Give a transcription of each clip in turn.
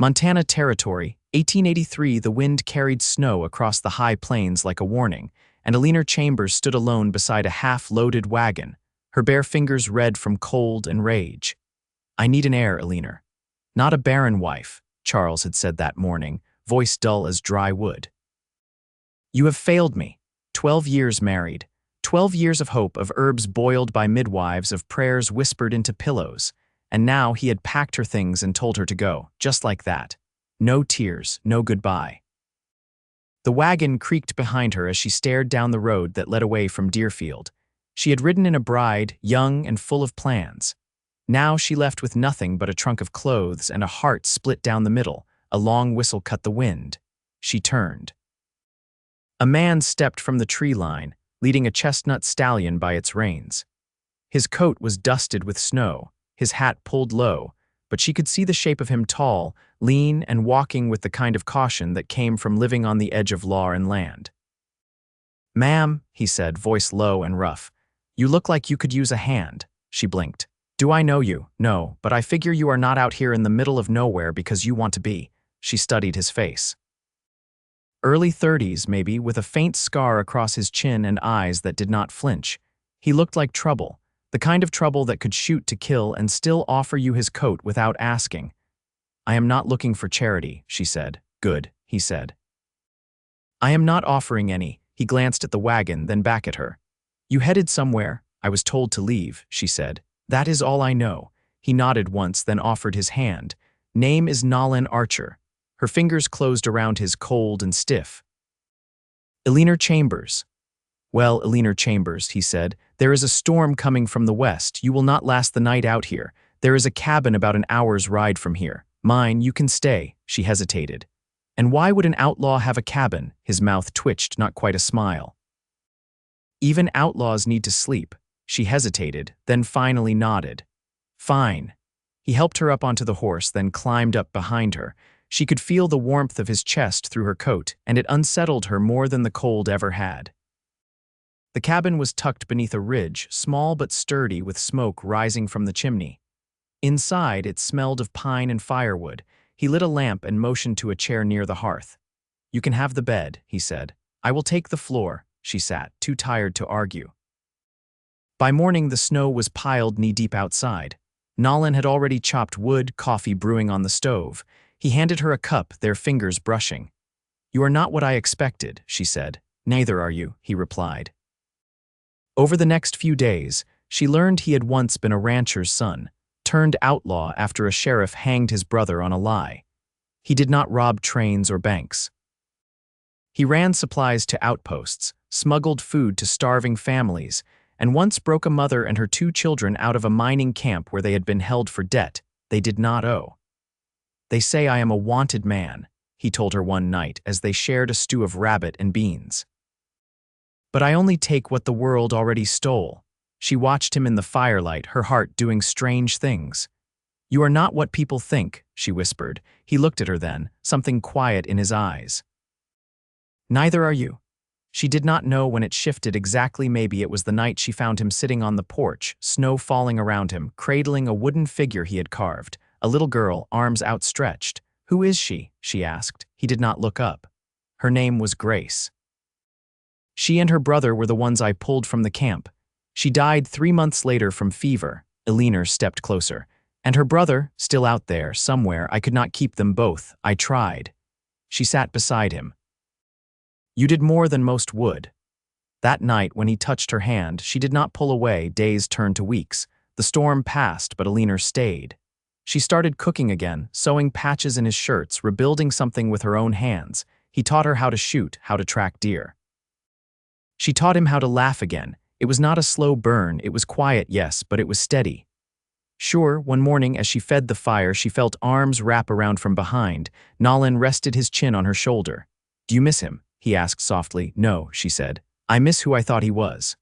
Montana Territory, 1883. The wind carried snow across the high plains like a warning, and Eleanor Chambers stood alone beside a half-loaded wagon, her bare fingers red from cold and rage. "I need an heir, Eleanor. Not a barren wife," Charles had said that morning, voice dull as dry wood. "You have failed me. 12 years married. 12 years of hope, of herbs boiled by midwives, of prayers whispered into pillows. And now he had packed her things and told her to go, just like that. No tears, no goodbye." The wagon creaked behind her as she stared down the road that led away from Deerfield. She had ridden in a bride, young and full of plans. Now she left with nothing but a trunk of clothes and a heart split down the middle. A long whistle cut the wind. She turned. A man stepped from the tree line, leading a chestnut stallion by its reins. His coat was dusted with snow, his hat pulled low, but she could see the shape of him, tall, lean, and walking with the kind of caution that came from living on the edge of law and land. "Ma'am," he said, voice low and rough, "you look like you could use a hand." She blinked. "Do I know you? No, but I figure you are not out here in the middle of nowhere because you want to be." She studied his face. Early 30s, maybe, with a faint scar across his chin and eyes that did not flinch. He looked like trouble. The kind of trouble that could shoot to kill and still offer you his coat without asking. "I am not looking for charity," she said. "Good," he said. "I am not offering any." He glanced at the wagon, then back at her. "You headed somewhere?" "I was told to leave," she said. "That is all I know." He nodded once, then offered his hand. "Name is Nolan Archer." Her fingers closed around his, cold and stiff. "Eleanor Chambers." "Well, Eleanor Chambers," he said, "there is a storm coming from the west. You will not last the night out here. There is a cabin about an hour's ride from here. Mine, you can stay." She hesitated. "And why would an outlaw have a cabin?" His mouth twitched, not quite a smile. "Even outlaws need to sleep." She hesitated, then finally nodded. "Fine." He helped her up onto the horse, then climbed up behind her. She could feel the warmth of his chest through her coat, and it unsettled her more than the cold ever had. The cabin was tucked beneath a ridge, small but sturdy, with smoke rising from the chimney. Inside, it smelled of pine and firewood. He lit a lamp and motioned to a chair near the hearth. "You can have the bed," he said. "I will take the floor." She sat, too tired to argue. By morning, the snow was piled knee-deep outside. Nolan had already chopped wood, coffee brewing on the stove. He handed her a cup, their fingers brushing. "You are not what I expected," she said. "Neither are you," he replied. Over the next few days, she learned he had once been a rancher's son, turned outlaw after a sheriff hanged his brother on a lie. He did not rob trains or banks. He ran supplies to outposts, smuggled food to starving families, and once broke a mother and her 2 children out of a mining camp where they had been held for debt they did not owe. "They say I am a wanted man," he told her one night as they shared a stew of rabbit and beans. "But I only take what the world already stole." She watched him in the firelight, her heart doing strange things. "You are not what people think," she whispered. He looked at her then, something quiet in his eyes. "Neither are you." She did not know when it shifted exactly. Maybe it was the night she found him sitting on the porch, snow falling around him, cradling a wooden figure he had carved, a little girl, arms outstretched. "Who is she?" she asked. He did not look up. "Her name was Grace. She and her brother were the ones I pulled from the camp. She died 3 months later from fever." Eleanor stepped closer. "And her brother, still out there, somewhere. I could not keep them both. I tried." She sat beside him. "You did more than most would." That night, when he touched her hand, she did not pull away. Days turned to weeks. The storm passed, but Eleanor stayed. She started cooking again, sewing patches in his shirts, rebuilding something with her own hands. He taught her how to shoot, how to track deer. She taught him how to laugh again. It was not a slow burn. It was quiet, yes, but it was steady. Sure, one morning as she fed the fire, she felt arms wrap around from behind. Nolan rested his chin on her shoulder. "Do you miss him?" he asked softly. "No," she said. "I miss who I thought he was."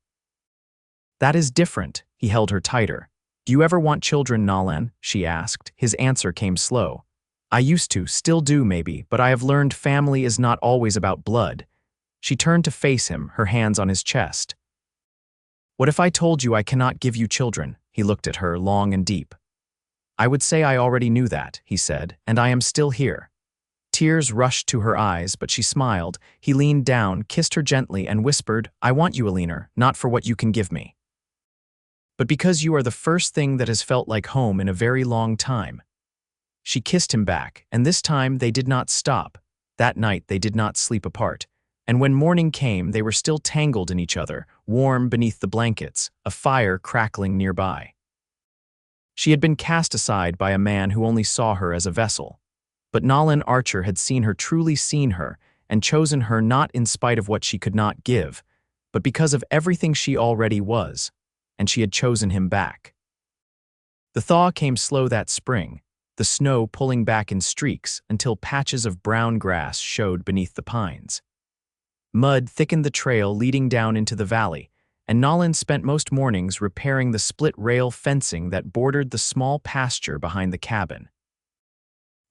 "That is different." He held her tighter. "Do you ever want children, Nolan?" she asked. His answer came slow. "I used to, still do maybe, but I have learned family is not always about blood." She turned to face him, her hands on his chest. "What if I told you I cannot give you children?" He looked at her, long and deep. I would say I already knew that, he said, and I am still here. Tears rushed to her eyes, but she smiled. He leaned down, kissed her gently, and whispered, I want you, Eleanor, not for what you can give me, but because you are the first thing that has felt like home in a very long time. She kissed him back, and this time they did not stop. That night they did not sleep apart, and when morning came they were still tangled in each other, warm beneath the blankets, a fire crackling nearby. She had been cast aside by a man who only saw her as a vessel. But Nolan Archer had truly seen her, and chosen her not in spite of what she could not give, but because of everything she already was, and she had chosen him back. The thaw came slow that spring, the snow pulling back in streaks until patches of brown grass showed beneath the pines. Mud thickened the trail leading down into the valley, and Nolan spent most mornings repairing the split-rail fencing that bordered the small pasture behind the cabin.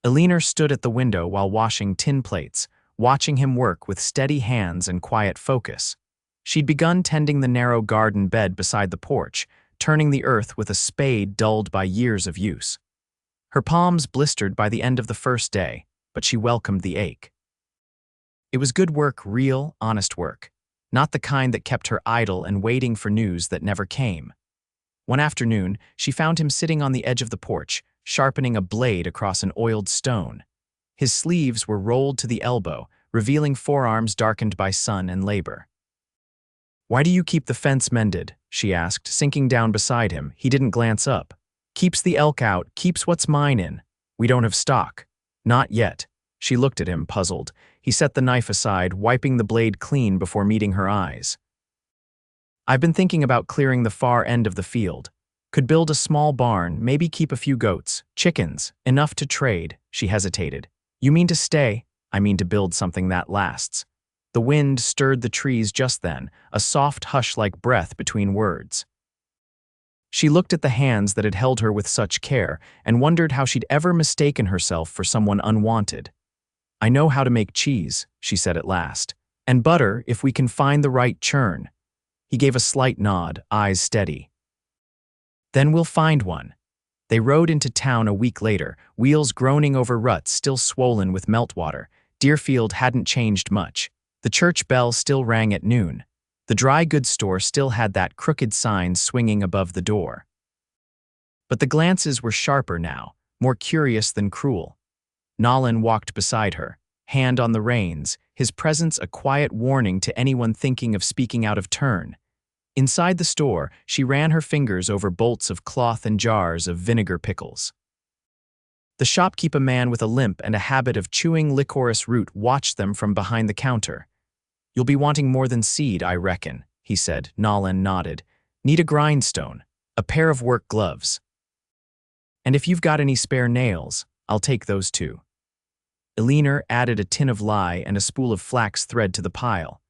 Eleanor stood at the window while washing tin plates, watching him work with steady hands and quiet focus. She'd begun tending the narrow garden bed beside the porch, turning the earth with a spade dulled by years of use. Her palms blistered by the end of the first day, but she welcomed the ache. It was good work, real, honest work, not the kind that kept her idle and waiting for news that never came. One afternoon, she found him sitting on the edge of the porch, sharpening a blade across an oiled stone. His sleeves were rolled to the elbow, revealing forearms darkened by sun and labor. Why do you keep the fence mended? She asked, sinking down beside him. He didn't glance up. Keeps the elk out, keeps what's mine in. We don't have stock. Not yet. She looked at him, puzzled. He set the knife aside, wiping the blade clean before meeting her eyes. I've been thinking about clearing the far end of the field. Could build a small barn, maybe keep a few goats, chickens, enough to trade. She hesitated. You mean to stay? I mean to build something that lasts. The wind stirred the trees just then, a soft hush-like breath between words. She looked at the hands that had held her with such care and wondered how she'd ever mistaken herself for someone unwanted. I know how to make cheese, she said at last, and butter if we can find the right churn. He gave a slight nod, eyes steady. Then we'll find one. They rode into town a week later, wheels groaning over ruts still swollen with meltwater. Deerfield hadn't changed much. The church bell still rang at noon. The dry goods store still had that crooked sign swinging above the door. But the glances were sharper now, more curious than cruel. Nolan walked beside her, hand on the reins, his presence a quiet warning to anyone thinking of speaking out of turn. Inside the store, she ran her fingers over bolts of cloth and jars of vinegar pickles. The shopkeep, a man with a limp and a habit of chewing licorice root, watched them from behind the counter. You'll be wanting more than seed, I reckon, he said. Nolan nodded. Need a grindstone, a pair of work gloves. And if you've got any spare nails, I'll take those too. Eleanor added a tin of lye and a spool of flax thread to the pile.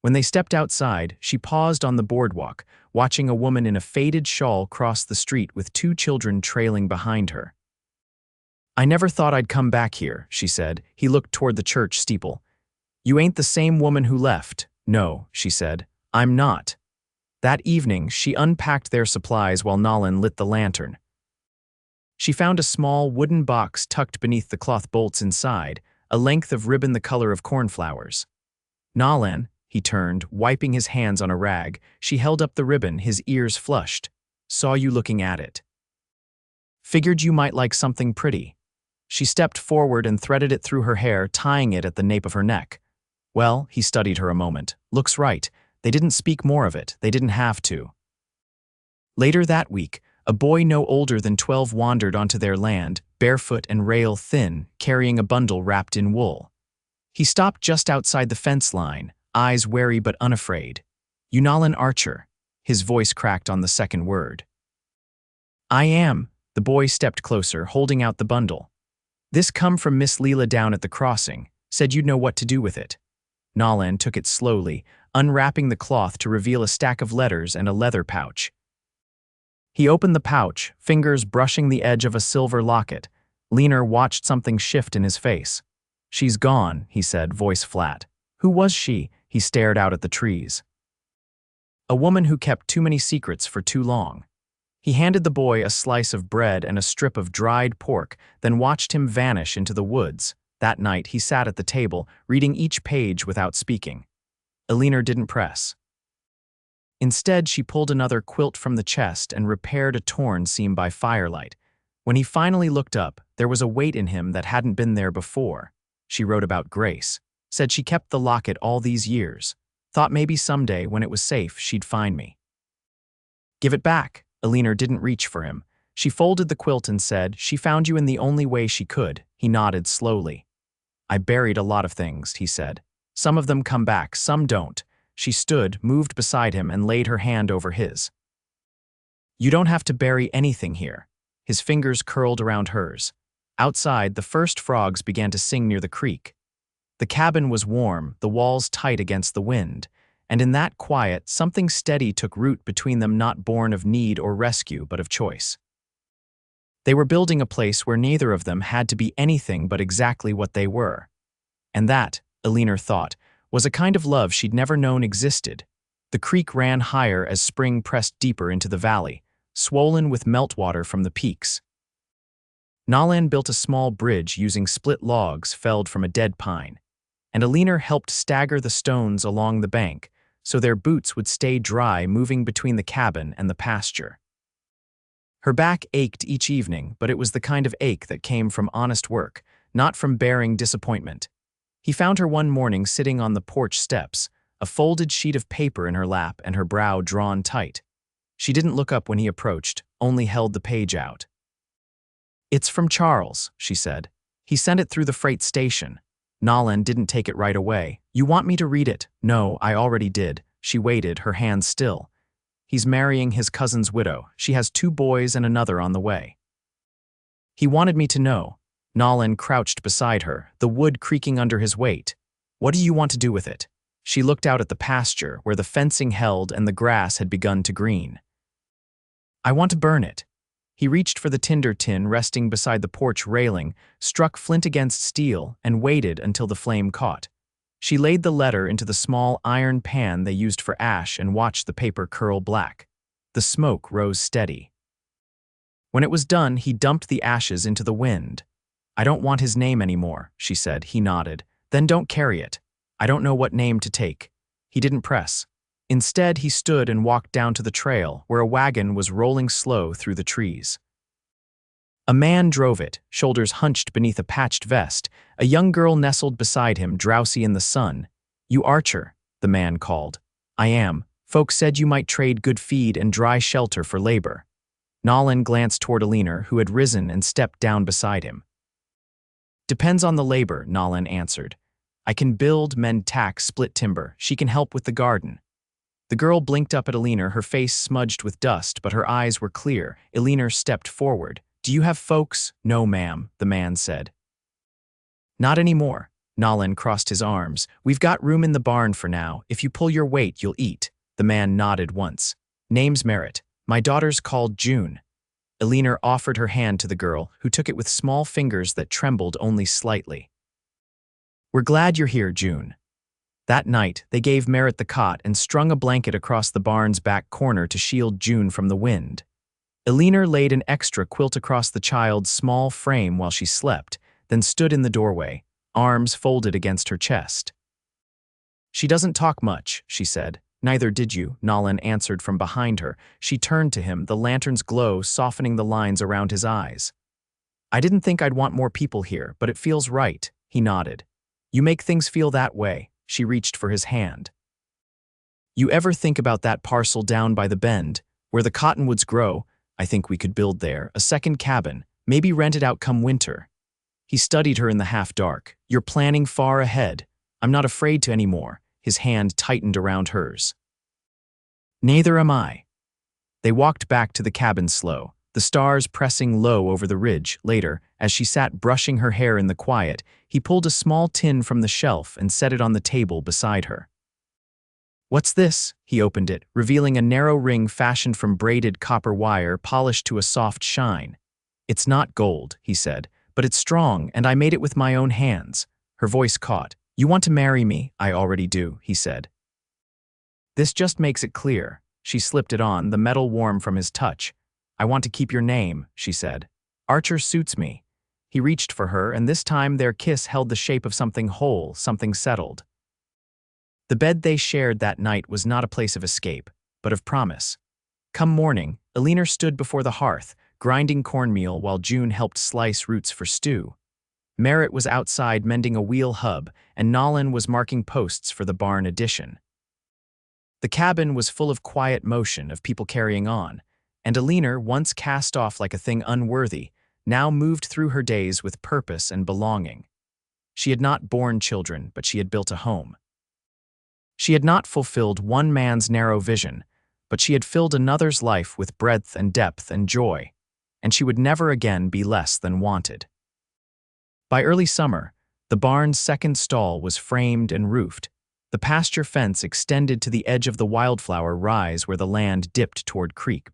When they stepped outside, she paused on the boardwalk, watching a woman in a faded shawl cross the street with two children trailing behind her. I never thought I'd come back here, she said. He looked toward the church steeple. You ain't the same woman who left. No, she said. I'm not. That evening, she unpacked their supplies while Nolan lit the lantern. She found a small wooden box tucked beneath the cloth bolts inside, a length of ribbon the color of cornflowers. Nolan, he turned, wiping his hands on a rag. She held up the ribbon, his ears flushed. Saw you looking at it. Figured you might like something pretty. She stepped forward and threaded it through her hair, tying it at the nape of her neck. Well, he studied her a moment. Looks right. They didn't speak more of it. They didn't have to. Later that week, a boy no older than 12 wandered onto their land, barefoot and rail-thin, carrying a bundle wrapped in wool. He stopped just outside the fence line, eyes wary but unafraid. You Nolan Archer. His voice cracked on the second word. I am. The boy stepped closer, holding out the bundle. This come from Miss Leela down at the crossing. Said you'd know what to do with it. Nolan took it slowly, unwrapping the cloth to reveal a stack of letters and a leather pouch. He opened the pouch, fingers brushing the edge of a silver locket. Eleanor watched something shift in his face. She's gone, he said, voice flat. Who was she? He stared out at the trees. A woman who kept too many secrets for too long. He handed the boy a slice of bread and a strip of dried pork, then watched him vanish into the woods. That night, he sat at the table, reading each page without speaking. Eleanor didn't press. Instead, she pulled another quilt from the chest and repaired a torn seam by firelight. When he finally looked up, there was a weight in him that hadn't been there before. She wrote about Grace, said she kept the locket all these years, thought maybe someday when it was safe she'd find me. Give it back. Eleanor didn't reach for him. She folded the quilt and said, she found you in the only way she could. He nodded slowly. I buried a lot of things, he said. Some of them come back, some don't. She stood, moved beside him, and laid her hand over his. You don't have to bury anything here. His fingers curled around hers. Outside, the first frogs began to sing near the creek. The cabin was warm, the walls tight against the wind, and in that quiet, something steady took root between them, not born of need or rescue, but of choice. They were building a place where neither of them had to be anything but exactly what they were. And that, Eleanor thought, was a kind of love she'd never known existed. The creek ran higher as spring pressed deeper into the valley, swollen with meltwater from the peaks. Nolan built a small bridge using split logs felled from a dead pine, and Eleanor helped stagger the stones along the bank so their boots would stay dry moving between the cabin and the pasture. Her back ached each evening, but it was the kind of ache that came from honest work, not from bearing disappointment. He found her one morning sitting on the porch steps, a folded sheet of paper in her lap and her brow drawn tight. She didn't look up when he approached, only held the page out. It's from Charles, she said. He sent it through the freight station. Nolan didn't take it right away. You want me to read it? No, I already did. She waited, her hands still. He's marrying his cousin's widow. She has 2 boys and another on the way. He wanted me to know. Nolan crouched beside her, the wood creaking under his weight. What do you want to do with it? She looked out at the pasture, where the fencing held and the grass had begun to green. I want to burn it. He reached for the tinder tin resting beside the porch railing, struck flint against steel, and waited until the flame caught. She laid the letter into the small iron pan they used for ash and watched the paper curl black. The smoke rose steady. When it was done, he dumped the ashes into the wind. I don't want his name anymore, she said. He nodded. Then don't carry it. I don't know what name to take. He didn't press. Instead, he stood and walked down to the trail, where a wagon was rolling slow through the trees. A man drove it, shoulders hunched beneath a patched vest. A young girl nestled beside him, drowsy in the sun. You Archer, the man called. I am. Folks said you might trade good feed and dry shelter for labor. Nolan glanced toward Eleanor, who had risen and stepped down beside him. Depends on the labor, Nolan answered. I can build, mend, tack, split timber. She can help with the garden. The girl blinked up at Eleanor, her face smudged with dust, but her eyes were clear. Eleanor stepped forward. Do you have folks? No, ma'am, the man said. Not anymore. Nolan crossed his arms. We've got room in the barn for now. If you pull your weight, you'll eat. The man nodded once. Name's Merritt. My daughter's called June. Eleanor offered her hand to the girl, who took it with small fingers that trembled only slightly. We're glad you're here, June. That night, they gave Merritt the cot and strung a blanket across the barn's back corner to shield June from the wind. Eleanor laid an extra quilt across the child's small frame while she slept, then stood in the doorway, arms folded against her chest. She doesn't talk much, she said. Neither did you, Nolan answered from behind her. She turned to him, the lantern's glow softening the lines around his eyes. I didn't think I'd want more people here, but it feels right, he nodded. You make things feel that way. She reached for his hand. You ever think about that parcel down by the bend, where the cottonwoods grow? I think we could build there, a second cabin, maybe rent it out come winter. He studied her in the half-dark. You're planning far ahead. I'm not afraid to anymore. His hand tightened around hers. Neither am I. They walked back to the cabin slow, the stars pressing low over the ridge. Later, as she sat brushing her hair in the quiet, he pulled a small tin from the shelf and set it on the table beside her. What's this? He opened it, revealing a narrow ring fashioned from braided copper wire polished to a soft shine. It's not gold, he said, but it's strong, and I made it with my own hands. Her voice caught. You want to marry me? I already do, he said. This just makes it clear. She slipped it on, the metal warm from his touch. I want to keep your name, she said. Archer suits me. He reached for her, and this time their kiss held the shape of something whole, something settled. The bed they shared that night was not a place of escape, but of promise. Come morning, Eleanor stood before the hearth, grinding cornmeal while June helped slice roots for stew. Merritt was outside mending a wheel hub, and Nolan was marking posts for the barn addition. The cabin was full of quiet motion, of people carrying on, and Eleanor, once cast off like a thing unworthy, now moved through her days with purpose and belonging. She had not borne children, but she had built a home. She had not fulfilled one man's narrow vision, but she had filled another's life with breadth and depth and joy, and she would never again be less than wanted. By early summer, the barn's second stall was framed and roofed. The pasture fence extended to the edge of the wildflower rise where the land dipped toward creek.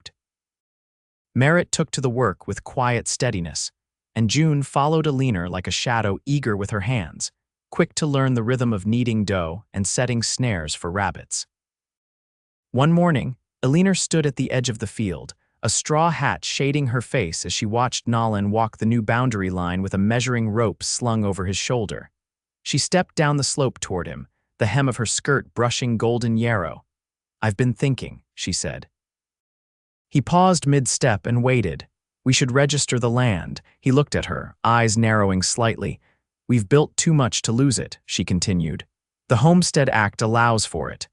Merritt took to the work with quiet steadiness, and June followed Eleanor like a shadow, eager with her hands, quick to learn the rhythm of kneading dough and setting snares for rabbits. One morning, Eleanor stood at the edge of the field, a straw hat shading her face as she watched Nolan walk the new boundary line with a measuring rope slung over his shoulder. She stepped down the slope toward him, the hem of her skirt brushing golden yarrow. "I've been thinking," she said. He paused mid-step and waited. "We should register the land." He looked at her, eyes narrowing slightly. "We've built too much to lose it," she continued. "The Homestead Act allows for it.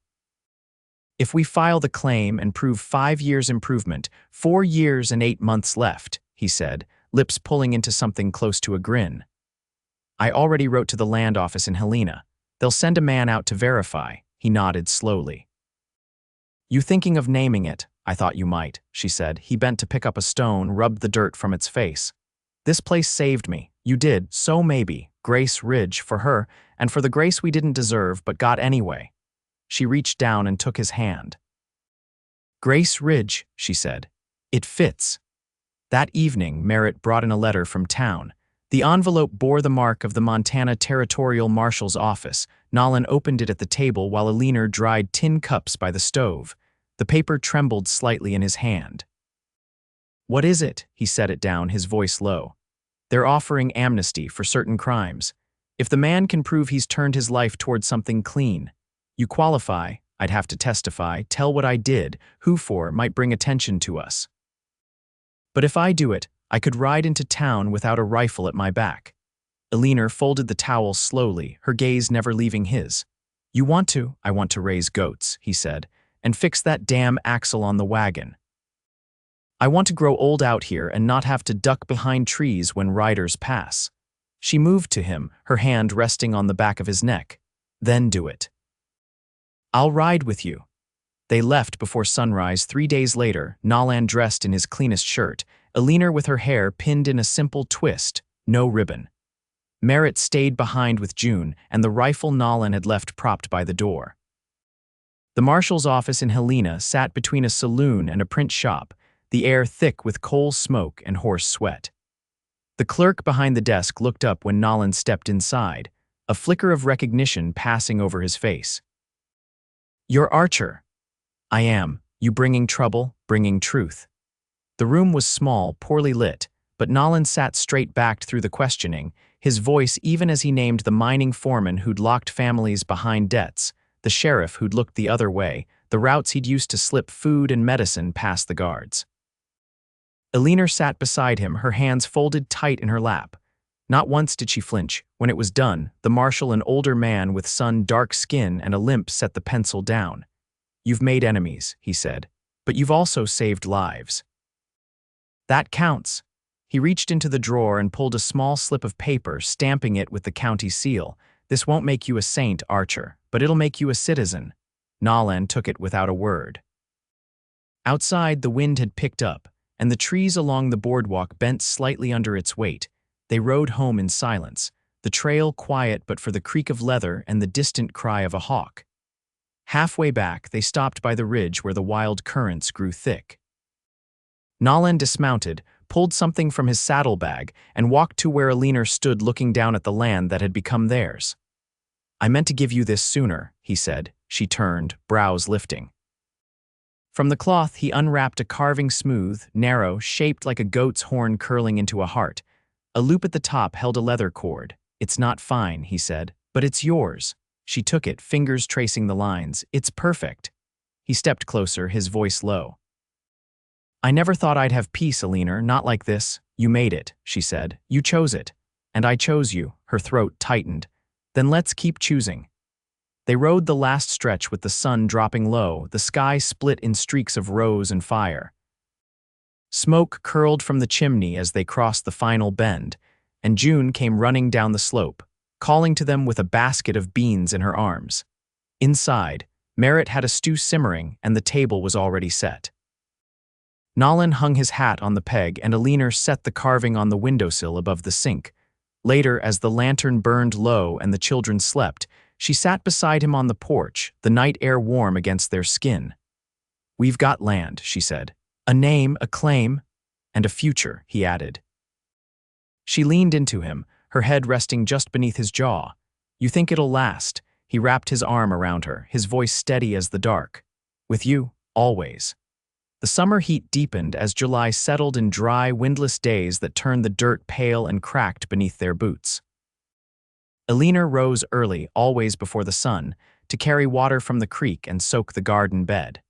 If we file the claim and prove 5 years improvement, 4 years and 8 months left," he said, lips pulling into something close to a grin. "I already wrote to the land office in Helena. They'll send a man out to verify." He nodded slowly. "You thinking of naming it? I thought you might," she said. He bent to pick up a stone, rubbed the dirt from its face. "This place saved me. You did, so maybe. Grace Ridge for her, and for the grace we didn't deserve but got anyway." She reached down and took his hand. "Grace Ridge," she said. "It fits." That evening, Merritt brought in a letter from town. The envelope bore the mark of the Montana Territorial Marshal's office. Nolan opened it at the table while Eleanor dried tin cups by the stove. The paper trembled slightly in his hand. "What is it?" He set it down, his voice low. "They're offering amnesty for certain crimes. If the man can prove he's turned his life toward something clean. You qualify, I'd have to testify, tell what I did, who for, might bring attention to us. But if I do it, I could ride into town without a rifle at my back." Eleanor folded the towel slowly, her gaze never leaving his. "You want to?" "I want to raise goats," he said, "and fix that damn axle on the wagon. I want to grow old out here and not have to duck behind trees when riders pass." She moved to him, her hand resting on the back of his neck. "Then do it. I'll ride with you." They left before sunrise. 3 days later, Nolan dressed in his cleanest shirt, Eleanor with her hair pinned in a simple twist, no ribbon. Merritt stayed behind with June, and the rifle Nolan had left propped by the door. The marshal's office in Helena sat between a saloon and a print shop, the air thick with coal smoke and horse sweat. The clerk behind the desk looked up when Nolan stepped inside, a flicker of recognition passing over his face. "You're Archer." "I am. You bringing trouble, bringing truth." The room was small, poorly lit, but Nolan sat straight-backed through the questioning, his voice even as he named the mining foreman who'd locked families behind debts, the sheriff who'd looked the other way, the routes he'd used to slip food and medicine past the guards. Eleanor sat beside him, her hands folded tight in her lap. Not once did she flinch. When it was done, the marshal, an older man with sun-dark skin and a limp, set the pencil down. "You've made enemies," he said, "but you've also saved lives. That counts." He reached into the drawer and pulled a small slip of paper, stamping it with the county seal. "This won't make you a saint, Archer, but it'll make you a citizen." Nolan took it without a word. Outside, the wind had picked up, and the trees along the boardwalk bent slightly under its weight. They rode home in silence, the trail quiet but for the creak of leather and the distant cry of a hawk. Halfway back, they stopped by the ridge where the wild currants grew thick. Nolan dismounted, pulled something from his saddlebag, and walked to where Eleanor stood looking down at the land that had become theirs. "I meant to give you this sooner," he said. She turned, brows lifting. From the cloth, he unwrapped a carving smooth, narrow, shaped like a goat's horn curling into a heart. A loop at the top held a leather cord. "It's not fine," he said, "but it's yours." She took it, fingers tracing the lines. "It's perfect." He stepped closer, his voice low. "I never thought I'd have peace, Eleanor, not like this." "You made it," she said. "You chose it. And I chose you." Her throat tightened. "Then let's keep choosing." They rode the last stretch with the sun dropping low, the sky split in streaks of rose and fire. Smoke curled from the chimney as they crossed the final bend, and June came running down the slope, calling to them with a basket of beans in her arms. Inside, Merritt had a stew simmering and the table was already set. Nolan hung his hat on the peg and Eleanor set the carving on the windowsill above the sink. Later, as the lantern burned low and the children slept, she sat beside him on the porch, the night air warm against their skin. "We've got land," she said. "A name, a claim, and a future," he added. She leaned into him, her head resting just beneath his jaw. "You think it'll last?" He wrapped his arm around her, his voice steady as the dark. "With you, always." The summer heat deepened as July settled in dry, windless days that turned the dirt pale and cracked beneath their boots. Eleanor rose early, always before the sun, to carry water from the creek and soak the garden bed.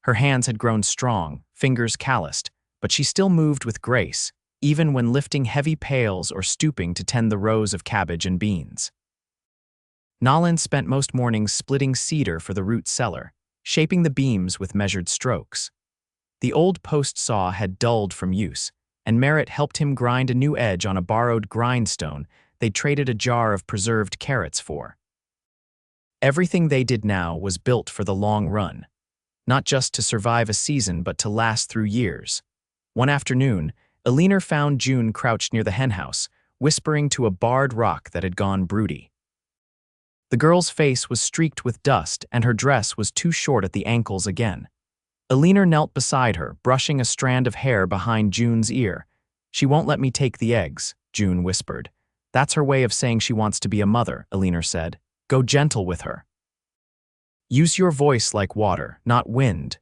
Her hands had grown strong, fingers calloused, but she still moved with grace, even when lifting heavy pails or stooping to tend the rows of cabbage and beans. Nolan spent most mornings splitting cedar for the root cellar, shaping the beams with measured strokes. The old post saw had dulled from use, and Merritt helped him grind a new edge on a borrowed grindstone they'd traded a jar of preserved carrots for. Everything they did now was built for the long run, not just to survive a season but to last through years. One afternoon, Eleanor found June crouched near the henhouse, whispering to a barred rock that had gone broody. The girl's face was streaked with dust and her dress was too short at the ankles again. Eleanor knelt beside her, brushing a strand of hair behind June's ear. "She won't let me take the eggs," June whispered. "That's her way of saying she wants to be a mother," Eleanor said. "Go gentle with her. Use your voice like water, not wind."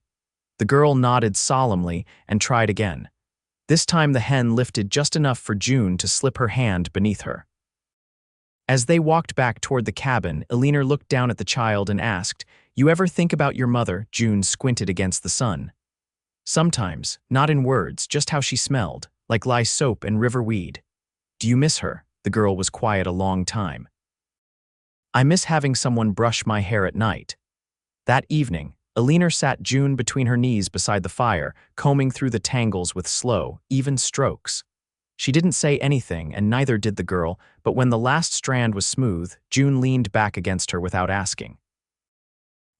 The girl nodded solemnly and tried again. This time the hen lifted just enough for June to slip her hand beneath her. As they walked back toward the cabin, Eleanor looked down at the child and asked, "You ever think about your mother?" June squinted against the sun. "Sometimes, not in words, just how she smelled, like lye soap and river weed." "Do you miss her?" The girl was quiet a long time. "I miss having someone brush my hair at night." That evening, Eleanor sat June between her knees beside the fire, combing through the tangles with slow, even strokes. She didn't say anything, and neither did the girl, but when the last strand was smooth, June leaned back against her without asking.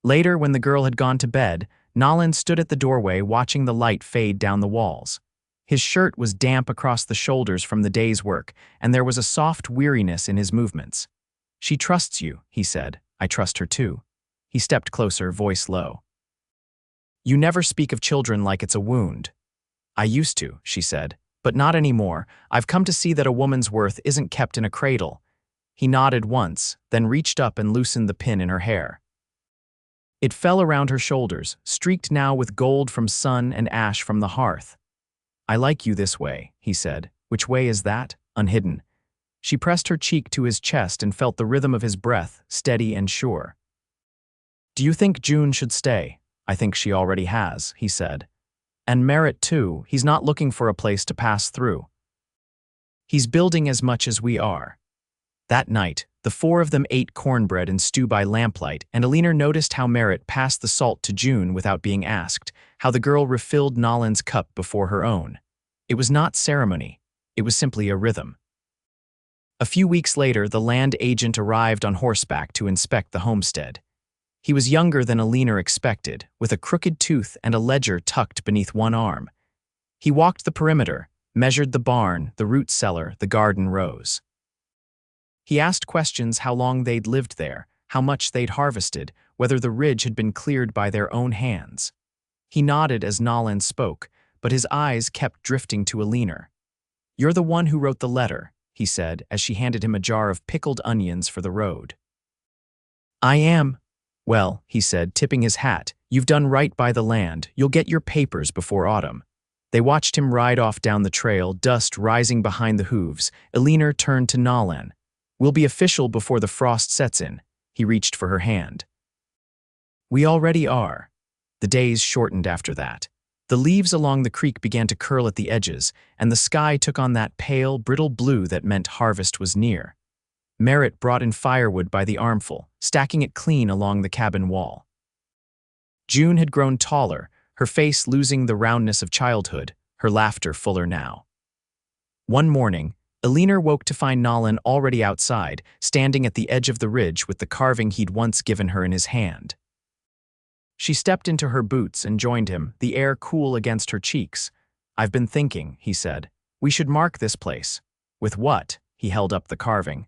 Later, when the girl had gone to bed, Nolan stood at the doorway watching the light fade down the walls. His shirt was damp across the shoulders from the day's work, and there was a soft weariness in his movements. "She trusts you," he said. "I trust her too." He stepped closer, voice low. "You never speak of children like it's a wound." "I used to," she said. "But not anymore. I've come to see that a woman's worth isn't kept in a cradle." He nodded once, then reached up and loosened the pin in her hair. It fell around her shoulders, streaked now with gold from sun and ash from the hearth. "I like you this way," he said. "Which way is that?" Unhidden. She pressed her cheek to his chest and felt the rhythm of his breath, steady and sure. "Do you think June should stay?" "I think she already has," he said. "And Merritt too. He's not looking for a place to pass through. He's building as much as we are." That night, the four of them ate cornbread and stew by lamplight, and Eleanor noticed how Merritt passed the salt to June without being asked, how the girl refilled Nolan's cup before her own. It was not ceremony. It was simply a rhythm. A few weeks later, the land agent arrived on horseback to inspect the homestead. He was younger than Eleanor expected, with a crooked tooth and a ledger tucked beneath one arm. He walked the perimeter, measured the barn, the root cellar, the garden rows. He asked questions: how long they'd lived there, how much they'd harvested, whether the ridge had been cleared by their own hands. He nodded as Nolan spoke, but his eyes kept drifting to Eleanor. "You're the one who wrote the letter," he said as she handed him a jar of pickled onions for the road. "I am." Well, he said, tipping his hat, you've done right by the land. You'll get your papers before autumn. They watched him ride off down the trail, dust rising behind the hooves. Eleanor turned to Nolan. We'll be official before the frost sets in. He reached for her hand. We already are. The days shortened after that. The leaves along the creek began to curl at the edges, and the sky took on that pale, brittle blue that meant harvest was near. Merritt brought in firewood by the armful, stacking it clean along the cabin wall. June had grown taller, her face losing the roundness of childhood, her laughter fuller now. One morning, Eleanor woke to find Nolan already outside, standing at the edge of the ridge with the carving he'd once given her in his hand. She stepped into her boots and joined him, the air cool against her cheeks. I've been thinking, he said. We should mark this place. With what? He held up the carving.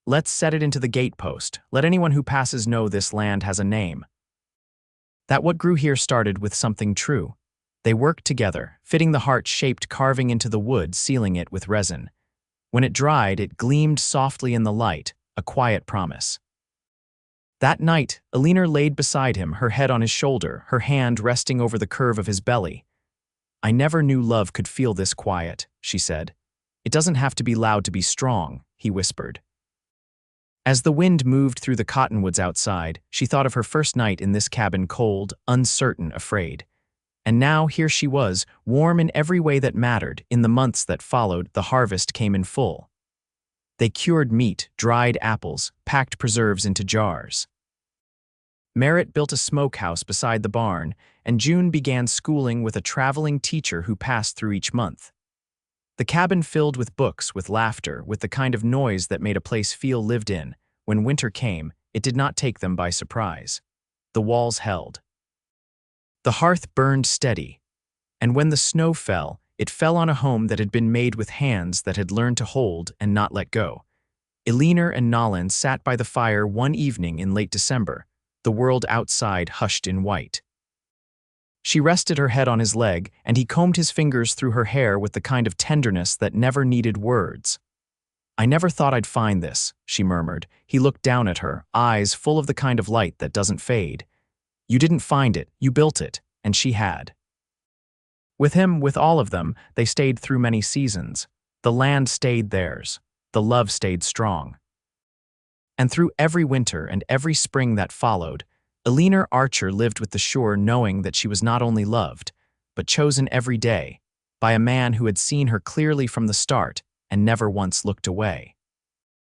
Let's set it into the gatepost. Let anyone who passes know this land has a name. That what grew here started with something true. They worked together, fitting the heart-shaped carving into the wood, sealing it with resin. When it dried, it gleamed softly in the light, a quiet promise. That night, Eleanor laid beside him, her head on his shoulder, her hand resting over the curve of his belly. I never knew love could feel this quiet, she said. It doesn't have to be loud to be strong, he whispered. As the wind moved through the cottonwoods outside, she thought of her first night in this cabin, cold, uncertain, afraid. And now here she was, warm in every way that mattered. In the months that followed, the harvest came in full. They cured meat, dried apples, packed preserves into jars. Merritt built a smokehouse beside the barn, and June began schooling with a traveling teacher who passed through each month. The cabin filled with books, with laughter, with the kind of noise that made a place feel lived in. When winter came, it did not take them by surprise. The walls held. The hearth burned steady, and when the snow fell, it fell on a home that had been made with hands that had learned to hold and not let go. Eleanor and Nolan sat by the fire one evening in late December, the world outside hushed in white. She rested her head on his leg, and he combed his fingers through her hair with the kind of tenderness that never needed words. I never thought I'd find this, she murmured. He looked down at her, eyes full of the kind of light that doesn't fade. You didn't find it, you built it, and she had. With him, with all of them, they stayed through many seasons. The land stayed theirs. The love stayed strong. And through every winter and every spring that followed, Eleanor Archer lived with the sure knowing that she was not only loved, but chosen every day by a man who had seen her clearly from the start and never once looked away.